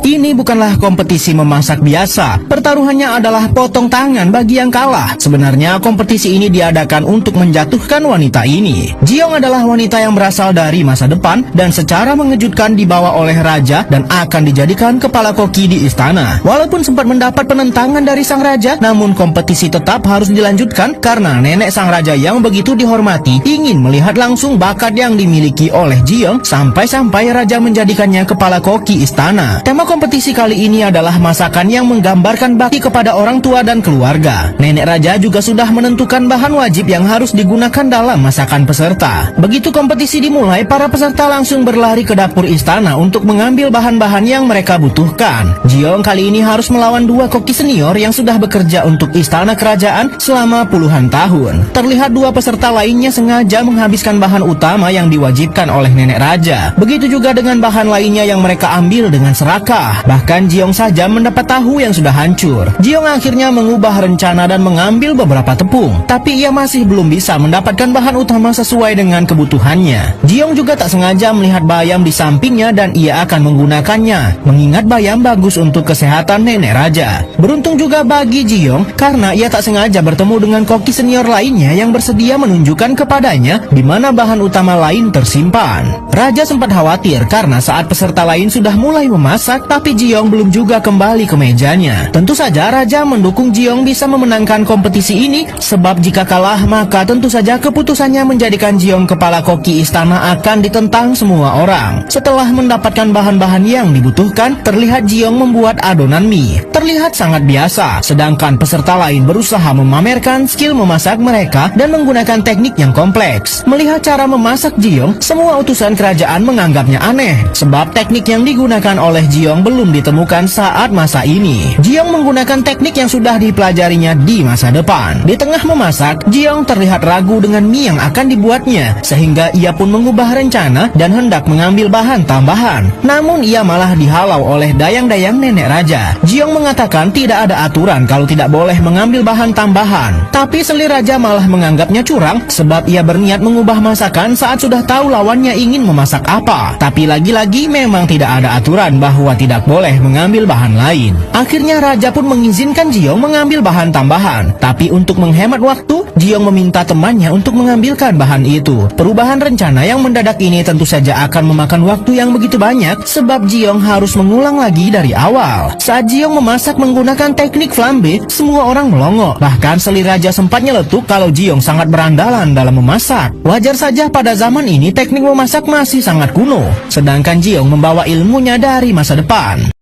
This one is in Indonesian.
Ini bukanlah kompetisi memasak biasa. Pertaruhannya adalah potong tangan bagi yang kalah. Sebenarnya kompetisi ini diadakan untuk menjatuhkan wanita ini. Jiong adalah wanita yang berasal dari masa depan dan secara mengejutkan dibawa oleh raja dan akan dijadikan kepala koki di istana. Walaupun sempat mendapat penentangan dari sang raja, namun kompetisi tetap harus dilanjutkan karena nenek sang raja yang begitu dihormati ingin melihat langsung bakat yang dimiliki oleh Jiong sampai-sampai raja menjadikannya kepala koki istana. Tema kompetisi kali ini adalah masakan yang menggambarkan bakti kepada orang tua dan keluarga. Nenek raja juga sudah menentukan bahan wajib yang harus digunakan dalam masakan peserta. Begitu kompetisi dimulai, para peserta langsung berlari ke dapur istana untuk mengambil bahan-bahan yang mereka butuhkan. Jiong kali ini harus melawan dua koki senior yang sudah bekerja untuk istana kerajaan selama puluhan tahun. Terlihat dua peserta lainnya sengaja menghabiskan bahan utama yang diwajibkan oleh nenek raja. Begitu juga dengan bahan lainnya yang mereka ambil dengan serakah. Bahkan Jiong saja mendapat tahu yang sudah hancur. Jiong akhirnya mengubah rencana dan mengambil beberapa tepung, tapi ia masih belum bisa mendapatkan bahan utama sesuai dengan kebutuhannya. Jiong juga tak sengaja melihat bayam di sampingnya dan ia akan menggunakannya, mengingat bayam bagus untuk kesehatan nenek raja. Beruntung juga bagi Jiong karena ia tak sengaja bertemu dengan koki senior lainnya yang bersedia menunjukkan kepadanya di mana bahan utama lain tersimpan. Raja sempat khawatir karena saat peserta lain sudah mulai memasak, tapi Jiong belum juga kembali ke mejanya. Tentu saja raja mendukung Jiong bisa memenangkan kompetisi ini, sebab jika kalah maka tentu saja keputusannya menjadikan Jiong kepala koki istana akan ditentang semua orang. Setelah mendapatkan bahan-bahan yang dibutuhkan, terlihat Jiong membuat adonan mie. Terlihat sangat biasa, sedangkan peserta lain berusaha memamerkan skill memasak mereka dan menggunakan teknik yang kompleks. Melihat cara memasak Jiong, semua utusan kerajaan menganggapnya aneh, sebab teknik yang digunakan oleh Jiong belum ditemukan saat masa ini. Jiong menggunakan teknik yang sudah dipelajarinya di masa depan. Di tengah memasak, Jiong terlihat ragu dengan mie yang akan dibuatnya, sehingga ia pun mengubah rencana dan hendak mengambil bahan tambahan. Namun ia malah dihalau oleh dayang-dayang nenek raja. Jiong mengatakan tidak ada aturan kalau tidak boleh mengambil bahan tambahan. Tapi selir raja malah menganggapnya curang, sebab ia berniat mengubah masakan saat sudah tahu lawannya ingin memasak apa. Tapi lagi-lagi memang tidak ada aturan bahwa tidak boleh mengambil bahan lain. Akhirnya raja pun mengizinkan Jiong mengambil bahan tambahan. Tapi untuk menghemat waktu, Jiong meminta temannya untuk mengambilkan bahan itu. Perubahan rencana yang mendadak ini tentu saja akan memakan waktu yang begitu banyak, sebab Jiong harus mengulang lagi dari awal. Saat Jiong memasak menggunakan teknik flambe, semua orang melongo. Bahkan selir raja sempat nyeletuk kalau Jiong sangat berandalan dalam memasak. Wajar saja pada zaman ini teknik memasak masih sangat kuno, sedangkan Jiong membawa ilmunya dari masa depan.